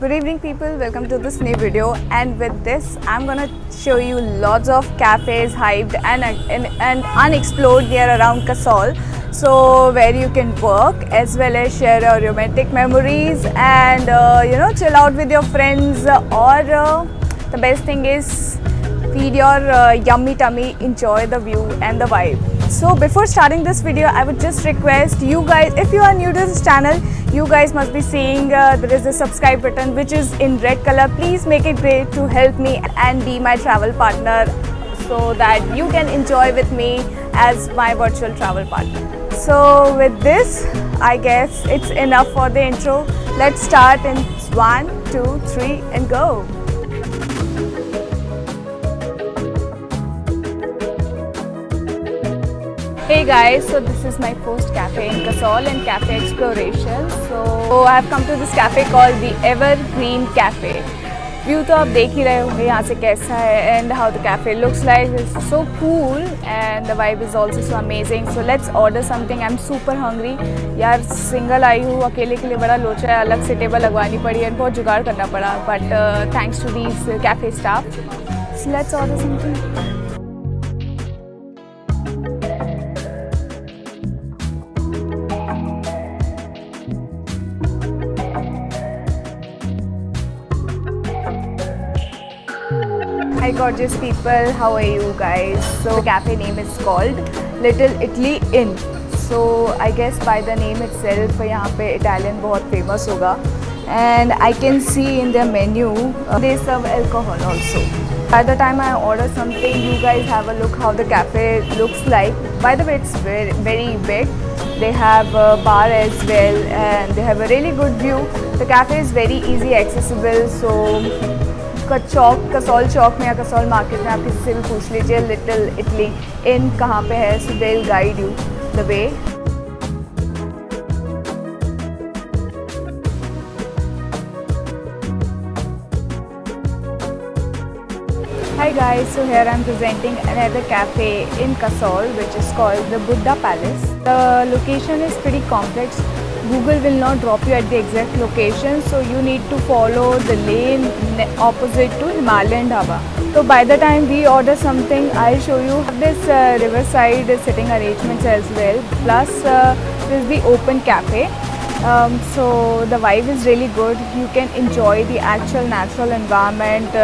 Good evening people, welcome to this new video, and with this I'm gonna show you lots of cafes hyped and unexplored near around Kasol. So where you can work as well as share your romantic memories and chill out with your friends, or the best thing is feed your yummy tummy, enjoy the view and the vibe. So before starting this video, I would just request you guys, if you are new to this channel, you guys must be seeing there is a subscribe button which is in red color. Please make it great to help me and be my travel partner so that you can enjoy with me as my virtual travel partner. So with this, I guess it's enough for the intro. Let's start in 1, 2, 3 and go. Hey guys, so this is my first cafe in Kasol and cafe exploration. So I have come to this cafe called the Evergreen Cafe. View तो आप देख ही रहे होंगे यहाँ से कैसा है, and how the cafe looks like. It's so cool and the vibe is also so amazing. So let's order something. I'm super hungry. यार सिंगल आई हूँ, अकेले के लिए बड़ा लोचा है, अलग से टेबल लगवानी पड़ी है, बहुत जुगाड़ करना पड़ा. But thanks to these cafe staff. So let's order something. Hi gorgeous people, how are you guys? So the cafe name is called Little Italy Inn. So I guess by the name itself यहाँ पे Italian बहुत famous होगा. And I can see in their menu they serve alcohol also. By the time I order something, you guys have a look how the cafe looks like. By the way, it's very, very big. They have a bar as well and they have a really good view. The cafe is very easy accessible. So चौक, कसौल चौक में या Kasol market में आप किसी से भी पूछ लीजिए little Italy इन कहाँ पे है, so they will guide you the way. Hi guys, so here I am presenting another cafe in Kasol which is called the Buddha Palace. The location is pretty complex. Google will not drop you at the exact location, so you need to follow the lane opposite to Himalayan Dhaba. So by the time we order something, I'll show you this riverside sitting arrangements as well. Plus this is the open cafe. So the vibe is really good. You can enjoy the actual natural environment.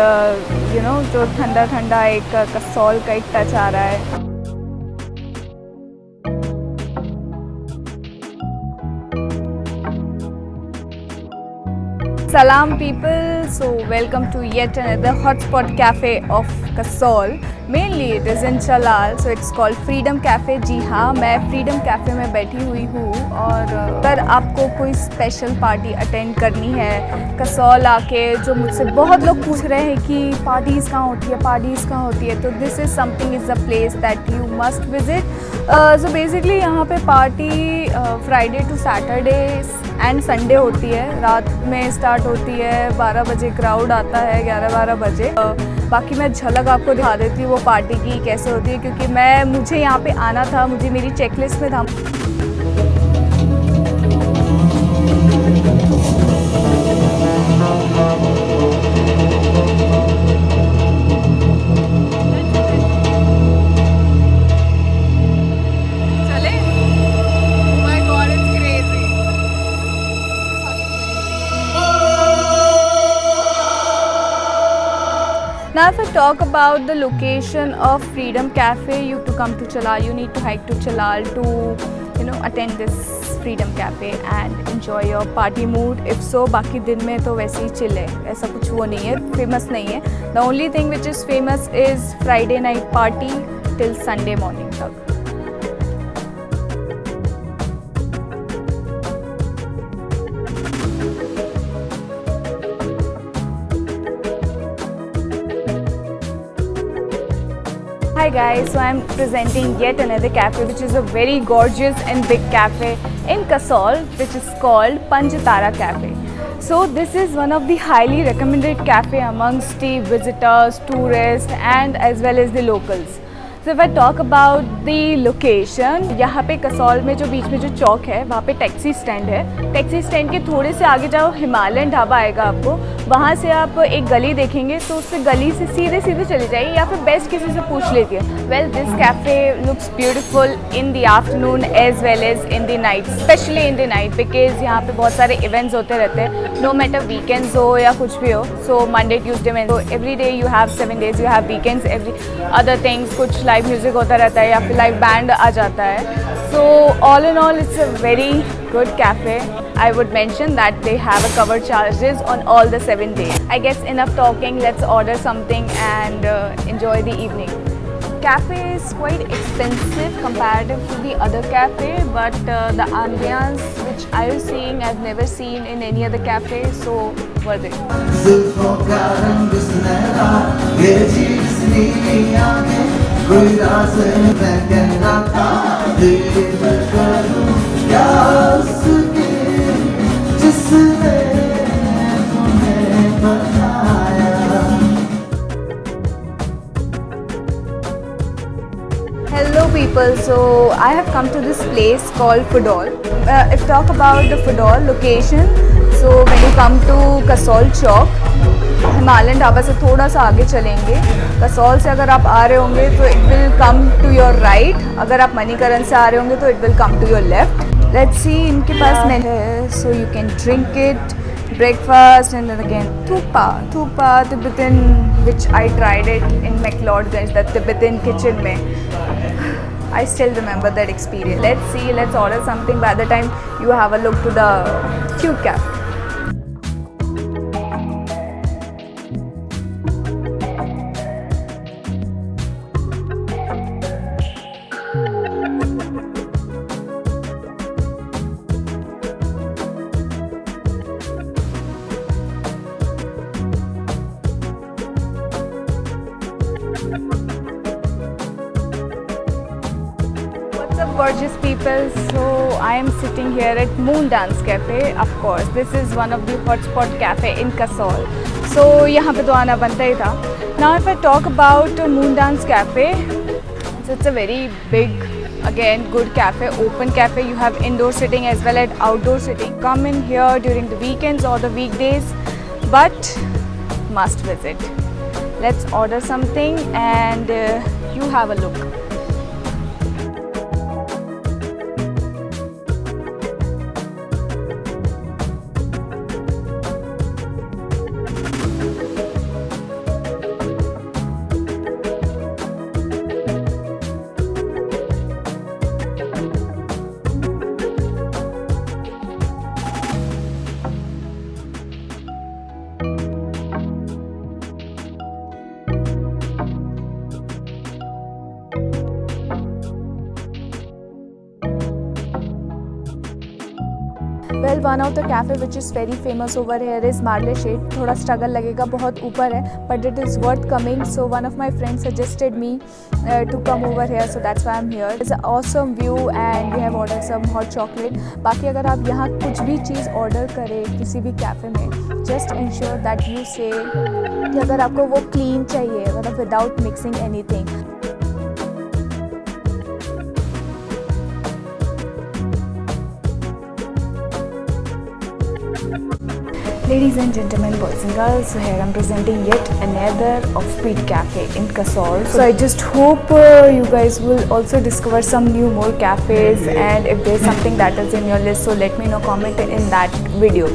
जो ठंडा ठंडा एक कसौल का एक touch आ रहा है. Salam people, so welcome to yet another hotspot cafe of Kasol. Mainly it is in Chalal, so it's called Freedom Cafe. जी हाँ, मैं Freedom Cafe में बैठी हुई हूँ और अगर आपको कोई स्पेशल पार्टी अटेंड करनी है कसौल आके, जो मुझसे बहुत लोग पूछ रहे हैं कि पार्टीज़ कहाँ होती है, तो this is something is a place that you must visit. So basically यहाँ पे party Friday to Saturday and Sunday होती है. रात में स्टार्ट होती है 12 बजे, क्राउड आता है 11-12 बजे. बाकी मैं झलक आपको दिखा देती हूँ वो पार्टी की कैसे होती है, क्योंकि मुझे यहाँ पे आना था, मुझे मेरी चेकलिस्ट में था. Now if I talk about the location of Freedom Cafe, you have to come to Chalal, you need to hike to Chalal to attend this Freedom Cafe and enjoy your party mood. If so, बाकी दिन में तो वैसे ही chill है, ऐसा कुछ वो नहीं है, famous नहीं है. The only thing which is famous is Friday night party till Sunday morning तक. Hi guys, so I'm presenting yet another cafe which is a very gorgeous and big cafe in Kasol which is called Panchitara Cafe. So this is one of the highly recommended cafe amongst the visitors, tourists and as well as the locals. So if I talk about the location, यहाँ पे कसौल में जो बीच में जो चौक है वहाँ पे taxi stand है। टैक्सी स्टैंड के थोड़े से आगे जाओ, हिमालयन ढाबा आएगा आपको, वहाँ से आप एक गली देखेंगे तो उससे गली से सीधे सीधे चले जाइए या फिर बेस्ट किसी से पूछ लीजिए। Well this cafe looks beautiful in the afternoon as well as in the night, specially in the night because यहाँ पे बहुत सारे इवेंट्स होते रहते हैं, नो मैटर वीकेंड्स हो या कुछ भी हो। सो मंडे ट्यूसडे में तो every day you have 7 days, you have weekends, every other things, कुछ लाइव म्यूजिक होता रहता है या फिर लाइव बैंड आ जाता है। So all in all it's a very good cafe. I would mention that they have a cover charges on all the 7 days. I guess enough talking, let's order something and enjoy the evening. Cafe is quite expensive comparative to the other cafe, but the ambience which I was seeing I've never seen in any other cafe, so worth it. Hello people, so I have come to this place called Fudol. If talk about the Fudol location, so when you come to Kasol Chowk, Himalayan dhaba से थोड़ा सा आगे चलेंगे, कसौल से अगर आप आ रहे होंगे तो it will come to your right, अगर आप मणिकरण से आ रहे होंगे तो it will come to your left. Let's see, इनके पास मेन्यू है, so you can drink it, breakfast, and then again thukpa Tibetan, which I tried it in McLeodganj, that Tibetan kitchen mein. I still remember that experience. Let's see, let's order something by the time you have a look to the cute cafe. Gorgeous people, so I am sitting here at Moon Dance Cafe. Of course, this is one of the hotspot cafe in Kasol. So यहाँ पे तो आना बनता ही था. Now if I talk about Moon Dance Cafe, so it's a very big, again good cafe, open cafe. You have indoor sitting as well as outdoor sitting. Come in here during the weekends or the weekdays, but must visit. Let's order something and you have a look. Well one of the cafe which is very famous over here is Marley Shed. थोड़ा struggle लगेगा, बहुत ऊपर है, but it is worth coming. So one of my friend suggested me to come over here, so that's why I am here. It's a awesome view and we have order some hot chocolate. बाकी अगर आप यहाँ कुछ भी चीज़ order करें किसी भी cafe में, जस्ट इंश्योर दैट यू से कि अगर आपको वो क्लीन चाहिए, मतलब without mixing anything. Ladies and gentlemen, boys and girls, so here I'm presenting yet another offbeat cafe in Kasol. So I just hope you guys will also discover some new more cafes, and if there's something that is in your list, so let me know, comment in that video.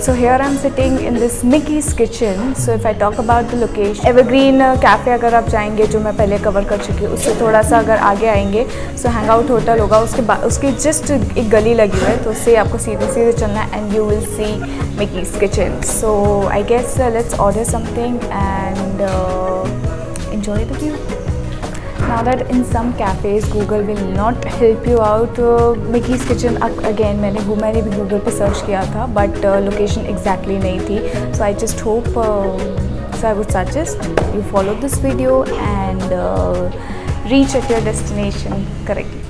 So here I'm sitting in this Mickey's Kitchen. So if I talk about the location, Evergreen Cafe अगर आप जाएंगे, जो मैं पहले cover कर चुकी हूँ, उससे थोड़ा सा अगर आगे आएंगे सो हैंग आउट होटल होगा, उसके बाद उसकी जस्ट एक गली लगी हुई है, तो उससे आपको सीधे सीधे चलना है and you will see Mickey's Kitchen. So I guess let's order something and enjoy the view. Now that in some cafes Google will not help you out, Mickey's Kitchen again मैंने भी Google पे search किया था, but location exactly नहीं थी. So I just hope, so I would suggest you follow this video and reach at your destination correctly.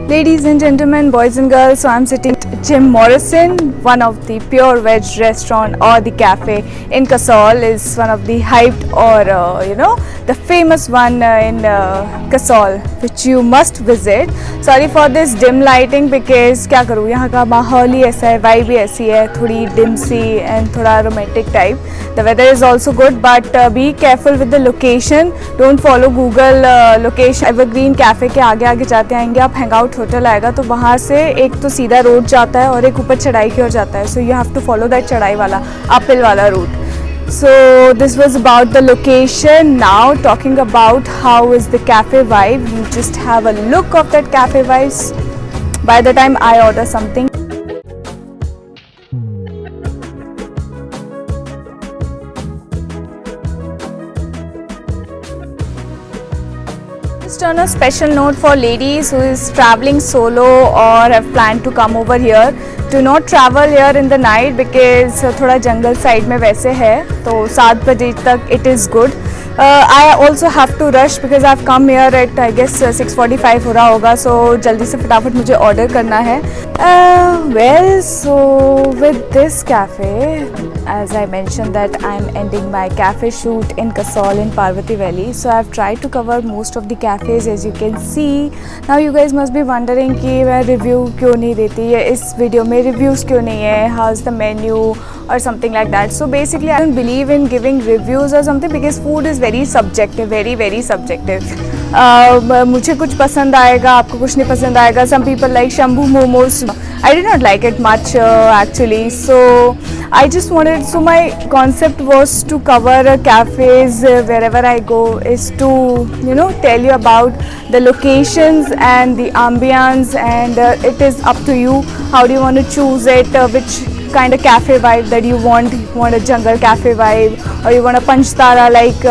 Ladies and gentlemen, boys and girls, so I'm sitting at Jim Morrison, one of the pure veg restaurant or the cafe in Kasol, is one of the hyped or the famous one in Kasol, which you must visit. Sorry for this dim lighting because क्या करूँ, यहाँ का माहौल ही ऐसा है, vibe ही ऐसी है, थोड़ी dim सी and थोड़ा romantic type. The weather is also good, but be careful with the location. Don't follow Google location. Evergreen Cafe के आगे आगे जाते आएंगे आप, Hangout होटल आएगा तो वहाँ से एक तो सीधा रोड जाता है और एक ऊपर चढ़ाई की ओर जाता है. So you have to follow that चढ़ाई वाला uphill वाला route. So this was about the location. Now talking about how is the cafe vibe. You just have a look of that cafe vibes by the time I order something. Just on a special note for ladies who is traveling solo or have planned to come over here, do not travel here in the night because थोड़ा जंगल side में वैसे है तो 7 बजे तक it is good. I also have to rush because I've come here at I guess 6:45 हो रहा होगा, so जल्दी से फटाफट मुझे order करना है. Well, so with this cafe, as I mentioned that I'm ending my cafe shoot in Kasol in Parvati Valley, so I've tried to cover most of the cafes as you can see. Now you guys must be wondering कि मैं review क्यों नहीं देती है इस video में, reviews क्यों नहीं है, how's the menu or something like that. So basically I don't believe in giving reviews or something because food is very subjective, very subjective. मुझे कुछ पसंद आएगा, आपको कुछ नहीं पसंद आएगा. Some people like Shambhu momos. I did not like it much actually. So I just wanted, so my concept was to cover cafes wherever I go, is to tell you about the locations and the ambience, and it is up to you how do you want to choose it, which kind of cafe vibe that you want. You want a jungle cafe vibe, or you want a Panchtara like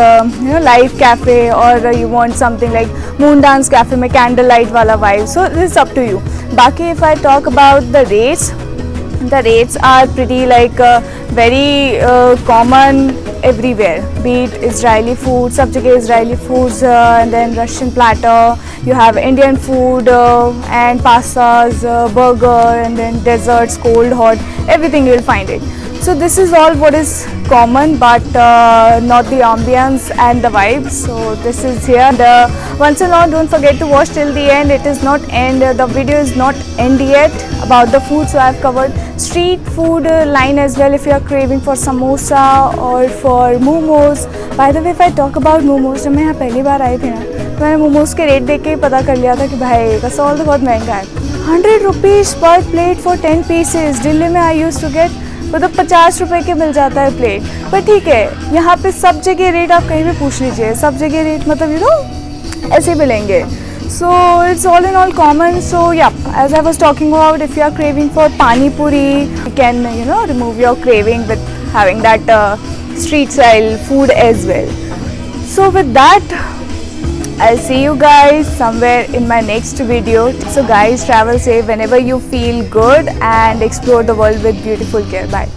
live cafe, or you want something like moon dance cafe में candlelight wala vibe. So this is up to you. Baki, if I talk about the rates are pretty like very common everywhere. Be it Israeli food, सब जगह Israeli foods, and then Russian platter. You have Indian food and pastas, burger, and then desserts, cold, hot, everything you will find it. So this is all what is common, but not the ambience and the vibes. So this is here. And once and all, don't forget to watch till the end. It is not end. The video is not end yet about the food. So I have covered street food line as well. If you are craving for samosa or for momos. By the way, if I talk about momos, जब मैं यहाँ पहली बार आई थी ना, तो मैंने मोमोज के rate देख के पता कर लिया था कि भाई कसौल तो बहुत महंगा है. 100 rupees per plate for 10 pieces. Delhi में आई यूज टू गेट मतलब 50 रुपए के मिल जाता है प्लेट. पर ठीक है, यहाँ पे सब जगह रेट आप कहीं भी पूछ लीजिए, सब जगह रेट मतलब ऐसे मिलेंगे. So it's all in all common. So yeah, as I was talking about, if you are craving for pani puri, you can remove your craving with having that street style food as well. So with that, I'll see you guys somewhere in my next video. So guys, travel safe whenever you feel good and explore the world with beautiful care. Bye.